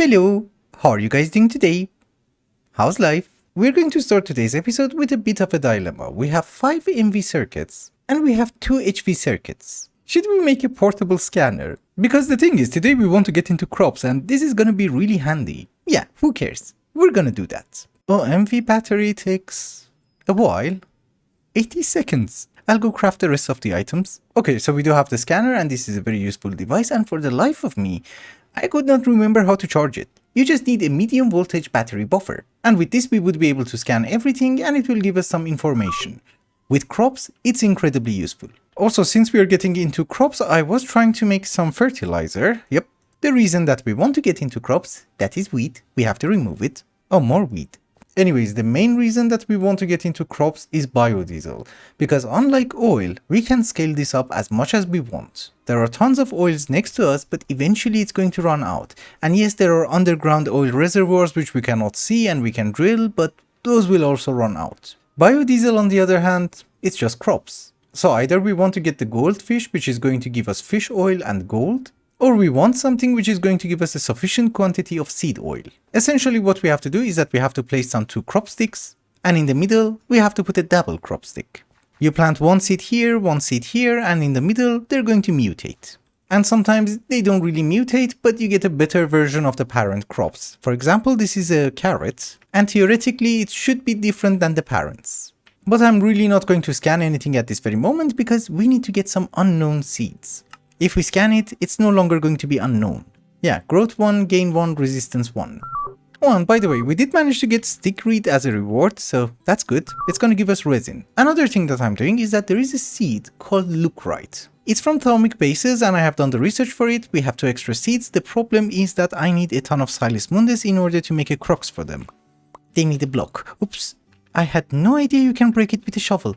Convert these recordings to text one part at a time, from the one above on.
Hello, how are you guys doing today? How's life? We're going to start today's episode with a bit of a dilemma. We have 5 MV circuits and we have 2 HV circuits. Should we make a portable scanner? Because the thing is, today we want to get into crops and this is gonna be really handy. Yeah, who cares? We're gonna do that. Oh, MV battery takes a while. 80 seconds. I'll go craft the rest of the items. Okay, so we do have the scanner and this is a very useful device, and for the life of me, I could not remember how to charge it. You just need a medium voltage battery buffer. And with this we would be able to scan everything and it will give us some information. With crops, it's incredibly useful. Also, since we are getting into crops, I was trying to make some fertilizer. Yep, the reason that we want to get into crops, that is wheat. We have to remove it. Oh, more wheat. Anyways, the main reason that we want to get into crops is biodiesel, because unlike oil, we can scale this up as much as we want. There are tons of oils next to us, but eventually it's going to run out. And yes, there are underground oil reservoirs which we cannot see and we can drill, but those will also run out. Biodiesel, on the other hand, it's just crops. So either we want to get the goldfish, which is going to give us fish oil and gold, or we want something which is going to give us a sufficient quantity of seed oil. Essentially what we have to do is that we have to place down 2 crop sticks, and in the middle we have to put a double crop stick. You plant one seed here, and in the middle they're going to mutate. And sometimes they don't really mutate, but you get a better version of the parent crops. For example, this is a carrot, and theoretically it should be different than the parents. But I'm really not going to scan anything at this very moment because we need to get some unknown seeds. If we scan it, it's no longer going to be unknown. Yeah, growth 1, gain 1, resistance 1. Oh, and by the way, we did manage to get stickweed as a reward, so that's good. It's going to give us resin. Another thing that I'm doing is that there is a seed called leucrite. It's from Thaumic bases and I have done the research for it. We have 2 extra seeds. The problem is that I need a ton of Silis Mundus in order to make a crux for them. They need a block. Oops, I had no idea you can break it with a shovel.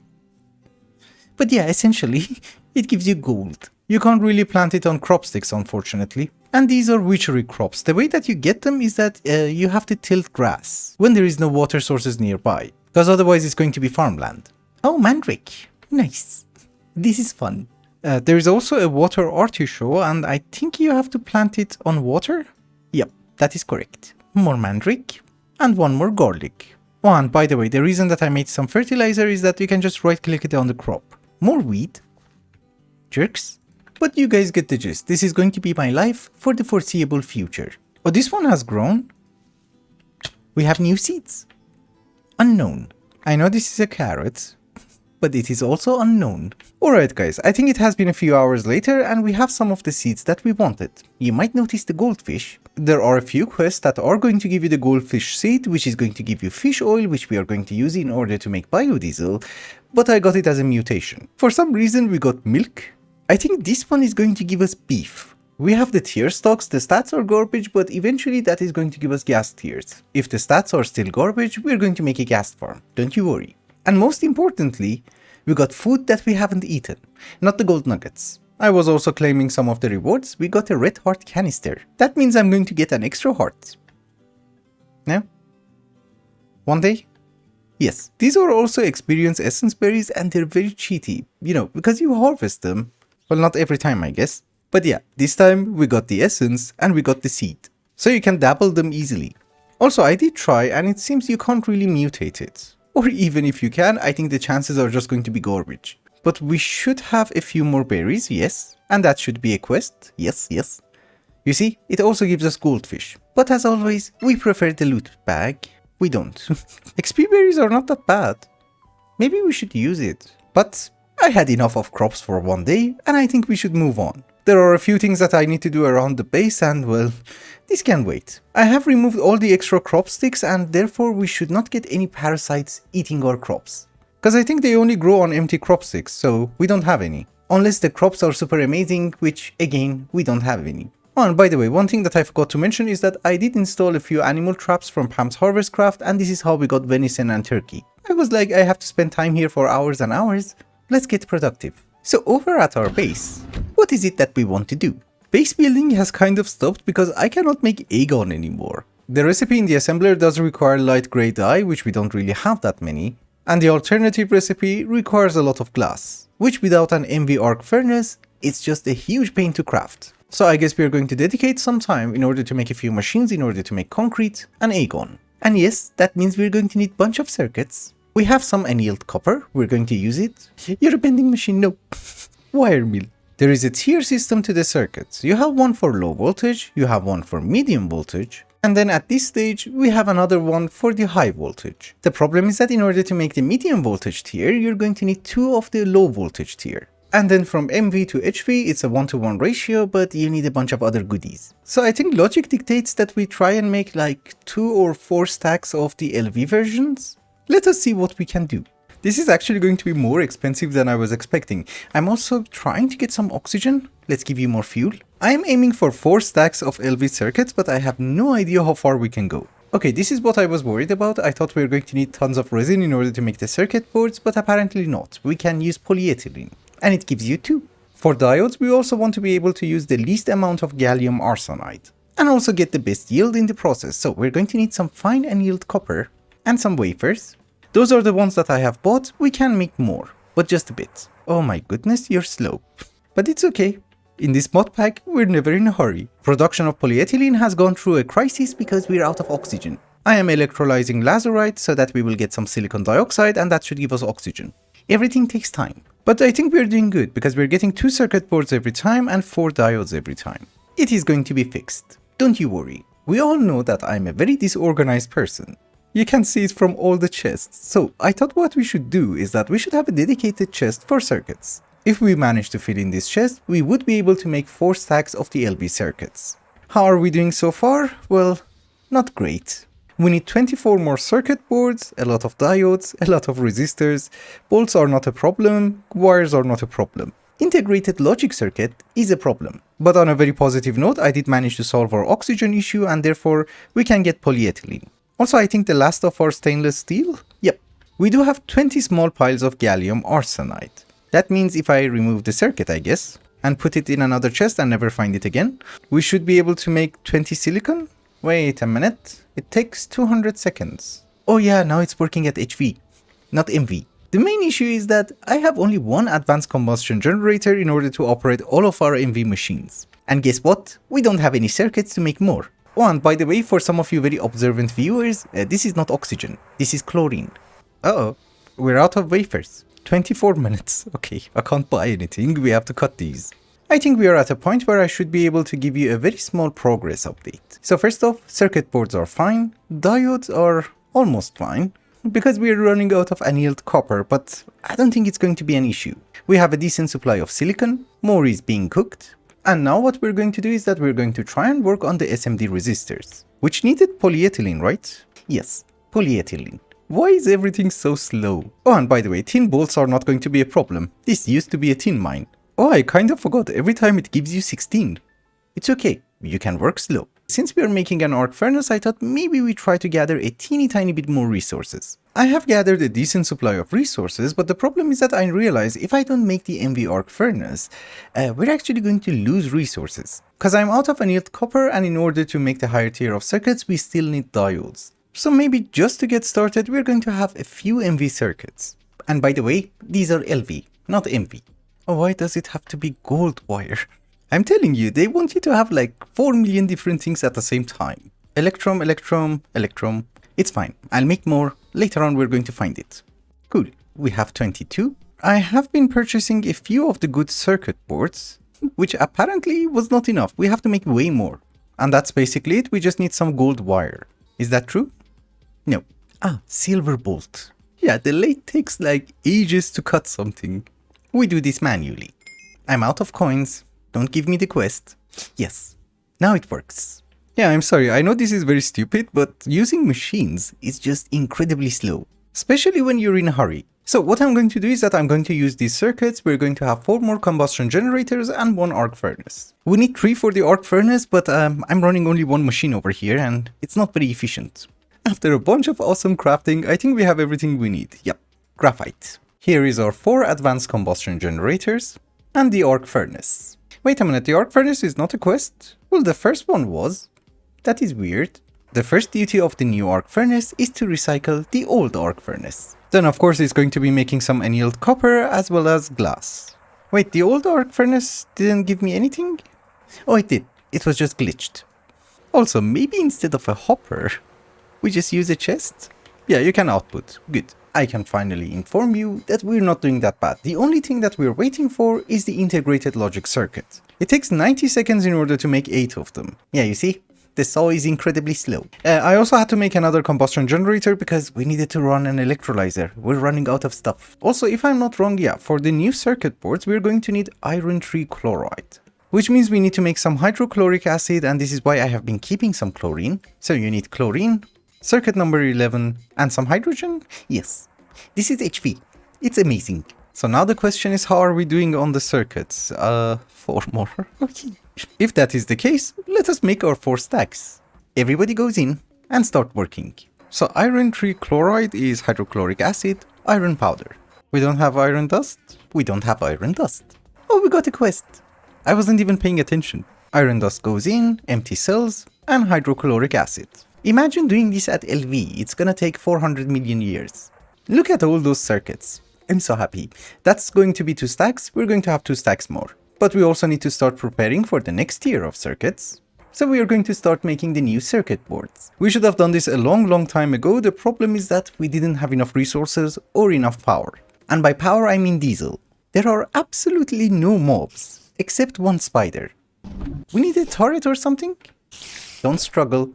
But yeah, essentially, it gives you gold. You can't really plant it on crop sticks, unfortunately. And these are witchery crops. The way that you get them is that you have to tilt grass when there is no water sources nearby, because otherwise it's going to be farmland. Oh, mandrake. Nice. This is fun. There is also a water artichoke, and I think you have to plant it on water? Yep, that is correct. More mandrake, and 1 more garlic. Oh, and by the way, the reason that I made some fertilizer is that you can just right click it on the crop. More wheat. Jerks. But you guys get the gist. This is going to be my life for the foreseeable future. Oh, this one has grown. We have new seeds. Unknown. I know this is a carrot, but it is also unknown. Alright guys, I think it has been a few hours later and we have some of the seeds that we wanted. You might notice the goldfish. There are a few quests that are going to give you the goldfish seed, which is going to give you fish oil, which we are going to use in order to make biodiesel, but I got it as a mutation. For some reason we got milk. I think this one is going to give us beef. We have the tier stocks, the stats are garbage, but eventually that is going to give us gas tiers. If the stats are still garbage, we're going to make a gas farm, don't you worry. And most importantly, we got food that we haven't eaten, not the gold nuggets. I was also claiming some of the rewards. We got a red heart canister. That means I'm going to get an extra heart. No? One day? Yes. These are also experience essence berries and they're very cheaty, you know, because you harvest them. Well, not every time, I guess. But yeah, this time we got the essence and we got the seed. So you can dabble them easily. Also, I did try and it seems you can't really mutate it. Or even if you can, I think the chances are just going to be garbage. But we should have a few more berries, yes. And that should be a quest, yes, yes. You see, it also gives us goldfish. But as always, we prefer the loot bag. We don't. XP berries are not that bad. Maybe we should use it. But I had enough of crops for one day, and I think we should move on. There are a few things that I need to do around the base and, well, this can wait. I have removed all the extra crop sticks and therefore we should not get any parasites eating our crops. Because I think they only grow on empty crop sticks, so we don't have any. Unless the crops are super amazing, which, again, we don't have any. Oh, and by the way, one thing that I forgot to mention is that I did install a few animal traps from Pam's Harvest Craft, and this is how we got venison and turkey. I was like, I have to spend time here for hours and hours. Let's get productive. So over at our base, what is it that we want to do? Base building has kind of stopped because I cannot make agon anymore. The recipe in the assembler does require light grey dye, which we don't really have that many, and the alternative recipe requires a lot of glass, which without an MV arc furnace, it's just a huge pain to craft. So I guess we are going to dedicate some time in order to make a few machines in order to make concrete and agon. And yes, that means we're going to need a bunch of circuits. We have some annealed copper, we're going to use it. You're a bending machine, no. Wire mill. There is a tier system to the circuits. You have one for low voltage, you have one for medium voltage, and then at this stage we have another one for the high voltage. The problem is that in order to make the medium voltage tier, you're going to need two of the low voltage tier. And then from MV to HV, it's a 1-to-1 ratio, but you need a bunch of other goodies. So I think logic dictates that we try and make like 2 or 4 stacks of the LV versions. Let us see what we can do. This is actually going to be more expensive than I was expecting. I'm also trying to get some oxygen. Let's give you more fuel. I am aiming for 4 stacks of LV circuits, but I have no idea how far we can go. Okay, this is what I was worried about. I thought we were going to need tons of resin in order to make the circuit boards, but apparently not. We can use polyethylene. And it gives you 2. For diodes, we also want to be able to use the least amount of gallium arsenide and also get the best yield in the process. So we're going to need some fine annealed copper and some wafers. Those are the ones that I have bought. We can make more, but just a bit. Oh my goodness, you're slow. But it's okay. In this mod pack, we're never in a hurry. Production of polyethylene has gone through a crisis because we're out of oxygen. I am electrolyzing lazurite so that we will get some silicon dioxide and that should give us oxygen. Everything takes time. But I think we're doing good because we're getting 2 circuit boards every time and 4 diodes every time. It is going to be fixed. Don't you worry. We all know that I'm a very disorganized person. You can see it from all the chests. So I thought what we should do is that we should have a dedicated chest for circuits. If we manage to fill in this chest, we would be able to make 4 stacks of the LV circuits. How are we doing so far? Well, not great. We need 24 more circuit boards, a lot of diodes, a lot of resistors. Bolts are not a problem, wires are not a problem. Integrated logic circuit is a problem. But on a very positive note, I did manage to solve our oxygen issue and therefore we can get polyethylene. Also, I think the last of our stainless steel? Yep. We do have 20 small piles of gallium arsenide. That means if I remove the circuit, I guess, and put it in another chest and never find it again, we should be able to make 20 silicon. Wait a minute. It takes 200 seconds. Oh yeah, now it's working at HV, not MV. The main issue is that I have only one advanced combustion generator in order to operate all of our MV machines. And guess what? We don't have any circuits to make more. Oh, and by the way, for some of you very observant viewers, this is not oxygen. This is chlorine. Uh-oh, we're out of wafers. 24 minutes. Okay, I can't buy anything. We have to cut these. I think we are at a point where I should be able to give you a very small progress update. So first off, circuit boards are fine, diodes are almost fine, because we are running out of annealed copper, but I don't think it's going to be an issue. We have a decent supply of silicon, more is being cooked, and now what we're going to do is that we're going to try and work on the SMD resistors, which needed polyethylene, right? Yes, polyethylene. Why is everything so slow? Oh, and by the way, tin bolts are not going to be a problem. This used to be a tin mine. Oh, I kind of forgot, every time it gives you 16. It's okay, you can work slow. Since we are making an arc furnace, I thought maybe we try to gather a teeny tiny bit more resources. I have gathered a decent supply of resources, but the problem is that I realize if I don't make the MV arc furnace, we're actually going to lose resources. Because I'm out of annealed copper, and in order to make the higher tier of circuits, we still need diodes. So maybe just to get started, we're going to have a few MV circuits. And by the way, these are LV, not MV. Oh, why does it have to be gold wire? I'm telling you, they want you to have like 4 million different things at the same time. Electrum, electrum, electrum. It's fine. I'll make more. Later on, we're going to find it. Cool. We have 22. I have been purchasing a few of the good circuit boards, which apparently was not enough. We have to make way more. And that's basically it. We just need some gold wire. Is that true? No. Ah, silver bolt. Yeah, the lathe takes like ages to cut something. We do this manually. I'm out of coins. Don't give me the quest. Yes. Now it works. Yeah, I'm sorry. I know this is very stupid, but using machines is just incredibly slow. Especially when you're in a hurry. So what I'm going to do is that I'm going to use these circuits. We're going to have 4 more combustion generators and 1 arc furnace. We need 3 for the arc furnace, but I'm running only 1 machine over here and it's not very efficient. After a bunch of awesome crafting, I think we have everything we need. Yep, graphite. Here is our 4 advanced combustion generators and the arc furnace. Wait a minute, the arc furnace is not a quest? Well, the first one was. That is weird. The first duty of the new arc furnace is to recycle the old arc furnace. Then of course it's going to be making some annealed copper as well as glass. Wait, the old arc furnace didn't give me anything? Oh, it did. It was just glitched. Also, maybe instead of a hopper, we just use a chest? Yeah, you can output. Good. I can finally inform you that we're not doing that bad. The only thing that we're waiting for is the integrated logic circuit. It takes 90 seconds in order to make 8 of them. Yeah, you see? The saw is incredibly slow. I also had to make another combustion generator because we needed to run an electrolyzer. We're running out of stuff. Also, if I'm not wrong, yeah, for the new circuit boards, we're going to need iron trichloride. Which means we need to make some hydrochloric acid, and this is why I have been keeping some chlorine. So you need chlorine, circuit number 11, and some hydrogen? Yes. This is HV. It's amazing. So now the question is, how are we doing on the circuits? 4 more. Okay. If that is the case, let us make our 4 stacks. Everybody goes in and start working. So iron trichloride is hydrochloric acid, iron powder. We don't have iron dust? We don't have iron dust. Oh, we got a quest. I wasn't even paying attention. Iron dust goes in, empty cells, and hydrochloric acid. Imagine doing this at LV, it's gonna take 400 million years. Look at all those circuits. I'm so happy. That's going to be 2 stacks, we're going to have 2 stacks more. But we also need to start preparing for the next tier of circuits. So we are going to start making the new circuit boards. We should have done this a long time ago. The problem is that we didn't have enough resources or enough power. And by power I mean diesel. There are absolutely no mobs, except one spider. We need a turret or something? Don't struggle.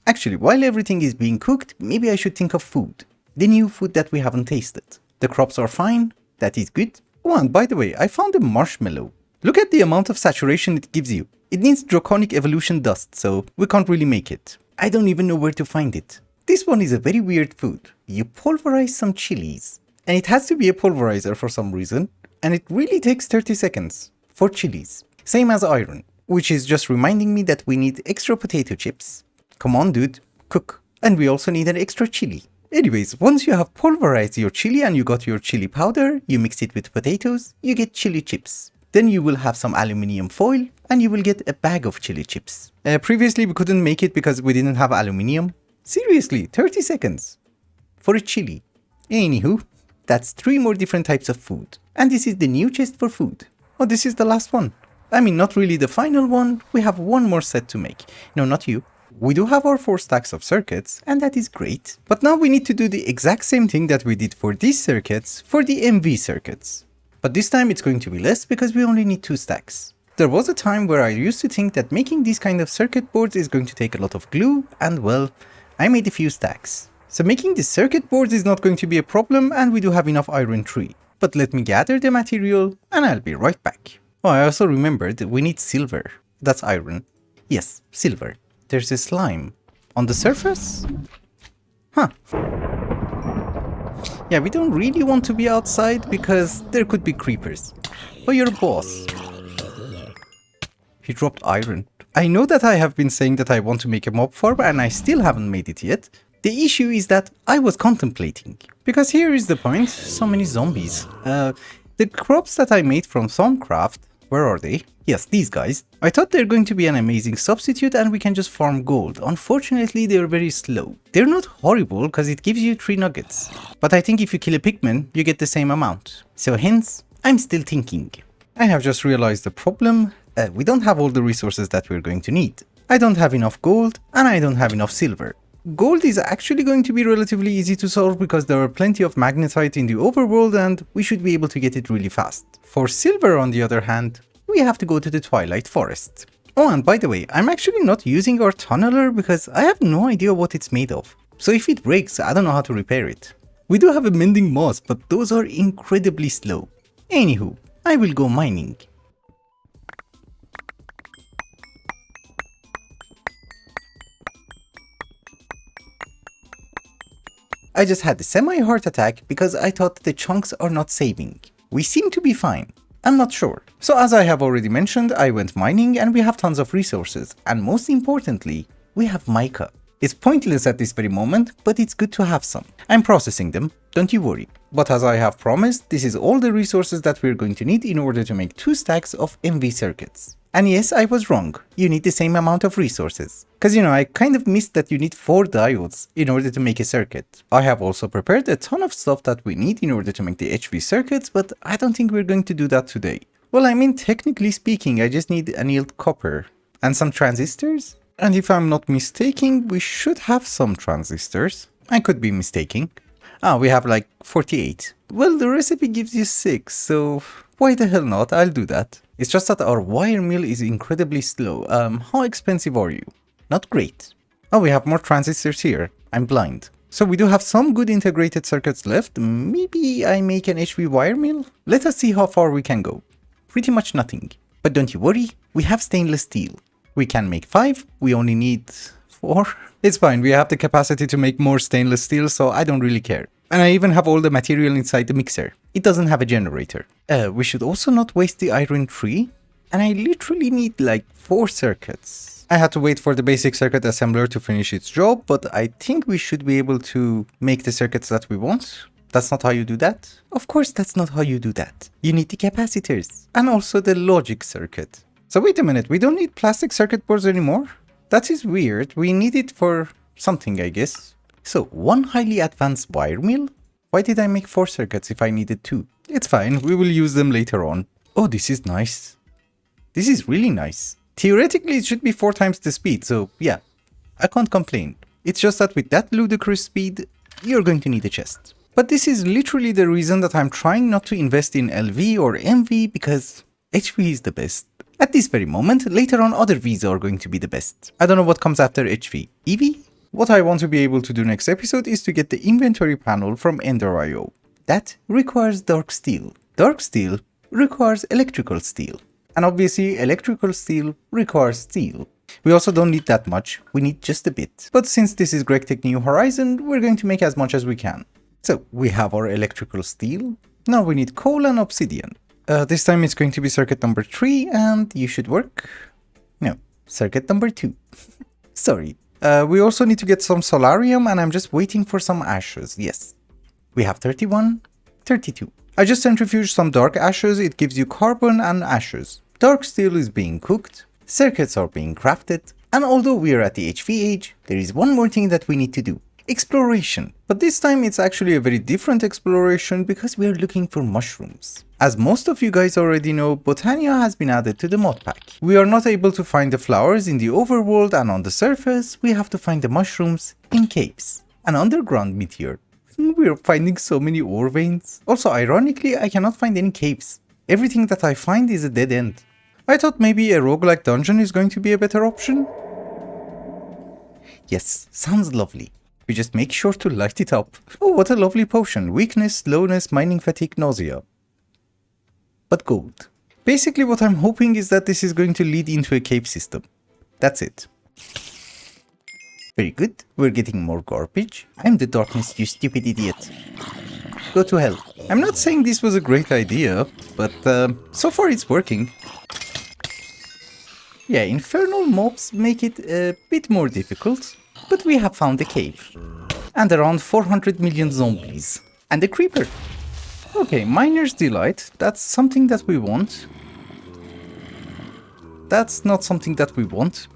Actually, while everything is being cooked, maybe I should think of food. The new food that we haven't tasted. The crops are fine, that is good. Oh, and by the way, I found a marshmallow. Look at the amount of saturation it gives you. It needs draconic evolution dust, so we can't really make it. I don't even know where to find it. This one is a very weird food. You pulverize some chilies. And it has to be a pulverizer for some reason. And it really takes 30 seconds for chilies. Same as iron, which is just reminding me that we need extra potato chips. Come on, dude, cook. And we also need an extra chili. Anyways, once you have pulverized your chili and you got your chili powder, you mix it with potatoes, you get chili chips. Then you will have some aluminium foil and you will get a bag of chili chips. Previously we couldn't make it because we didn't have aluminium. Seriously, 30 seconds for a chili. Anywho, that's 3 more different types of food. And this is the new chest for food. Oh, this is the last one. I mean, not really the final one. We have 1 more set to make. No, not you. We do have our 4 stacks of circuits, and that is great. But now we need to do the exact same thing that we did for these circuits, for the MV circuits. But this time it's going to be less because we only need 2 stacks. There was a time where I used to think that making these kind of circuit boards is going to take a lot of glue, and well, I made a few stacks. So making the circuit boards is not going to be a problem, and we do have enough iron tree. But let me gather the material, and I'll be right back. Oh, I also remembered we need silver. That's iron. Yes, silver. There's a slime. On the surface? Huh. Yeah, we don't really want to be outside because there could be creepers. Oh, you're a boss. He dropped iron. I know that I have been saying that I want to make a mob farm and I still haven't made it yet. The issue is that I was contemplating. Because here is the point. So many zombies. The crops that I made from Thaumcraft, where are they? Yes, these guys. I thought they're going to be an amazing substitute and we can just farm gold. Unfortunately, they're very slow. They're not horrible because it gives you 3 nuggets. But I think if you kill a pigman, you get the same amount. So hence, I'm still thinking. I have just realized the problem. We don't have all the resources that we're going to need. I don't have enough gold and I don't have enough silver. Gold is actually going to be relatively easy to solve because there are plenty of magnetite in the overworld and we should be able to get it really fast. For silver, on the other hand, we have to go to the Twilight Forest. Oh, and by the way, I'm actually not using our tunneler because I have no idea what it's made of. So if it breaks, I don't know how to repair it. We do have a mending moss, but those are incredibly slow. Anywho, I will go mining. I just had a semi-heart attack because I thought the chunks are not saving. We seem to be fine. I'm not sure. So as I have already mentioned, I went mining and we have tons of resources. And most importantly, we have mica. It's pointless at this very moment, but it's good to have some. I'm processing them, don't you worry. But as I have promised, this is all the resources that we're going to need in order to make 2 stacks of MV circuits. And yes, I was wrong. You need the same amount of resources. Cause I kind of missed that you need 4 diodes in order to make a circuit. I have also prepared a ton of stuff that we need in order to make the HV circuits, but I don't think we're going to do that today. Well, I mean, technically speaking, I just need annealed copper and some transistors. And if I'm not mistaken, we should have some transistors. I could be mistaken. Ah, we have like 48. Well, the recipe gives you 6, so why the hell not? I'll do that. It's just that our wire mill is incredibly slow. How expensive are you? Not great. Oh, we have more transistors here. I'm blind. So we do have some good integrated circuits left. Maybe I make an HV wire mill? Let us see how far we can go. Pretty much nothing. But don't you worry, we have stainless steel. We can make 5, we only need 4. It's fine, we have the capacity to make more stainless steel, so I don't really care. And I even have all the material inside the mixer. It doesn't have a generator. We should also not waste the iron tree. And I literally need like 4 circuits. I had to wait for the basic circuit assembler to finish its job, but I think we should be able to make the circuits that we want. That's not how you do that? Of course that's not how you do that. You need the capacitors. And also the logic circuit. So wait a minute, we don't need plastic circuit boards anymore? That is weird, we need it for something, I guess. So, one highly advanced wire mill? Why did I make 4 circuits if I needed 2? It's fine, we will use them later on. Oh, this is nice. This is really nice. Theoretically, it should be 4 times the speed, so yeah, I can't complain. It's just that with that ludicrous speed, you're going to need a chest. But this is literally the reason that I'm trying not to invest in LV or MV, because HV is the best. At this very moment, later on other Vs are going to be the best. I don't know what comes after HV. EV? What I want to be able to do next episode is to get the inventory panel from Ender.io. That requires dark steel. Dark steel requires electrical steel. And obviously, electrical steel requires steel. We also don't need that much, we need just a bit. But since this is GregTech New Horizon, we're going to make as much as we can. So, we have our electrical steel. Now we need coal and obsidian. This time it's going to be circuit number 3, and you should work. No, circuit number 2. Sorry. We also need to get some solarium, and I'm just waiting for some ashes, yes. We have 31, 32. I just centrifuged some dark ashes, it gives you carbon and ashes. Dark steel is being cooked, circuits are being crafted, and although we are at the HV age, there is one more thing that we need to do. Exploration. But this time it's actually a very different exploration because we are looking for mushrooms. As most of you guys already know, Botania has been added to the mod pack. We are not able to find the flowers in the overworld and on the surface, we have to find the mushrooms in caves. An underground meteor. We are finding so many ore veins. Also, ironically, I cannot find any caves. Everything that I find is a dead end. I thought maybe a roguelike dungeon is going to be a better option. Yes, sounds lovely. We just make sure to light it up. Oh, what a lovely potion. Weakness, slowness, mining fatigue, nausea. But gold. Basically what I'm hoping is that this is going to lead into a cave system. That's it. Very good. We're getting more garbage. I'm the darkness, you stupid idiot. Go to hell. I'm not saying this was a great idea, but so far it's working. Yeah, infernal mobs make it a bit more difficult, but we have found a cave. And around 400 million zombies. And a creeper. Okay, Miner's Delight, that's something that we want. That's not something that we want.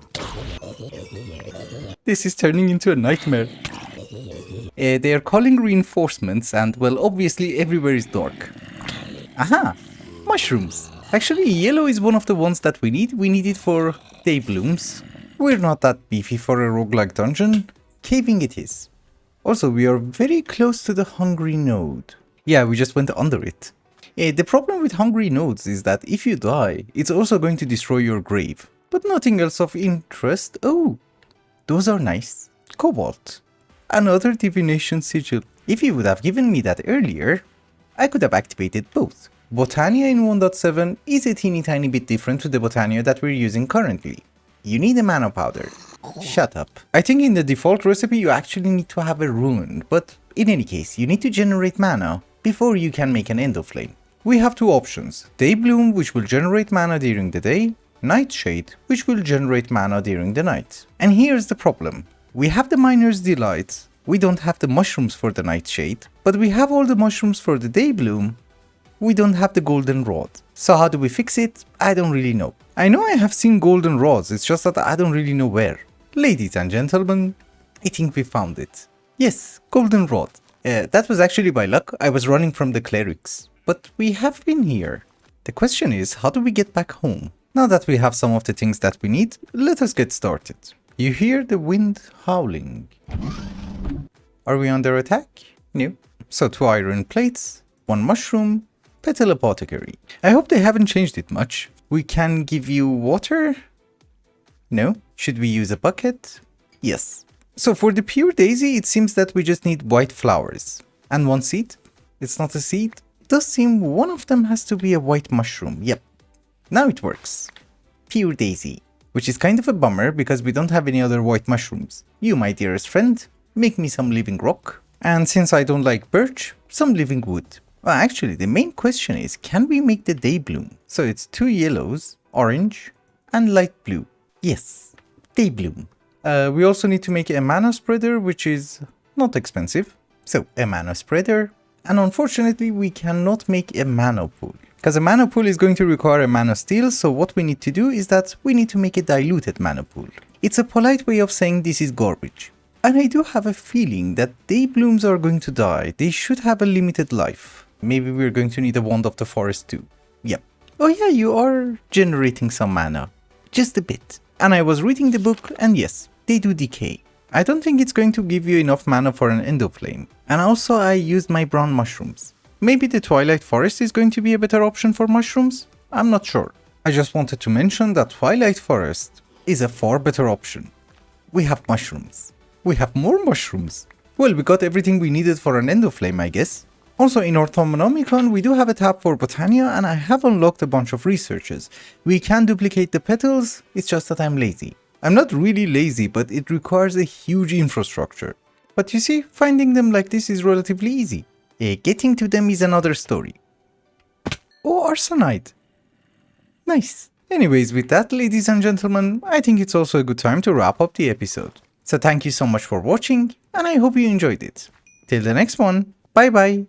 This is turning into a nightmare. They are calling reinforcements and, well, obviously everywhere is dark. Aha! Mushrooms! Actually, yellow is one of the ones that we need. We need it for day blooms. We're not that beefy for a roguelike dungeon. Caving it is. Also, we are very close to the hungry node. Yeah, we just went under it. The problem with hungry nodes is that if you die, it's also going to destroy your grave. But nothing else of interest. Oh, those are nice. Cobalt. Another divination sigil. If you would have given me that earlier, I could have activated both. Botania in 1.7 is a teeny tiny bit different to the Botania that we're using currently. You need a mana powder. Shut up. I think in the default recipe you actually need to have a rune, but in any case, you need to generate mana before you can make an endoflame. We have two options. Day Bloom, which will generate mana during the day, Nightshade, which will generate mana during the night. And here's the problem. We have the Miner's Delight, we don't have the mushrooms for the Nightshade, but we have all the mushrooms for the Day Bloom, we don't have the golden rod. So how do we fix it? I don't really know. I know I have seen golden rods, it's just that I don't really know where. Ladies and gentlemen, I think we found it. Yes, golden rod. That was actually by luck, I was running from the clerics. But we have been here. The question is, how do we get back home? Now that we have some of the things that we need, let us get started. You hear the wind howling. Are we under attack? No. So 2 iron plates, 1 mushroom, petal apothecary. I hope they haven't changed it much. We can give you water? No. Should we use a bucket? Yes. So for the pure daisy, it seems that we just need white flowers. And 1 seed? It's not a seed? It does seem one of them has to be a white mushroom. Yep. Now it works. Pure daisy. Which is kind of a bummer because we don't have any other white mushrooms. You, my dearest friend, make me some living rock. And since I don't like birch, some living wood. Well, actually, the main question is, can we make the day bloom? So it's 2 yellows, orange, and light blue. Yes, day bloom. We also need to make a mana spreader, which is not expensive. So a mana spreader. And unfortunately, we cannot make a mana pool. Because a mana pool is going to require a mana steel, so what we need to do is that we need to make a diluted mana pool. It's a polite way of saying this is garbage. And I do have a feeling that day blooms are going to die. They should have a limited life. Maybe we're going to need a wand of the forest too. Yep. Oh yeah, you are generating some mana. Just a bit. And I was reading the book, and yes, they do decay. I don't think it's going to give you enough mana for an endoflame. And also I used my brown mushrooms. Maybe the Twilight Forest is going to be a better option for mushrooms? I'm not sure. I just wanted to mention that Twilight Forest is a far better option. We have mushrooms. We have more mushrooms. Well, we got everything we needed for an endoflame, I guess. Also in Orthomonomicon, we do have a tab for Botania, and I have unlocked a bunch of researches. We can duplicate the petals, it's just that I'm lazy. I'm not really lazy, but it requires a huge infrastructure. But you see, finding them like this is relatively easy. Getting to them is another story. Oh, arsenite. Nice. Anyways, with that, ladies and gentlemen, I think it's also a good time to wrap up the episode. So thank you so much for watching, and I hope you enjoyed it. Till the next one, bye bye.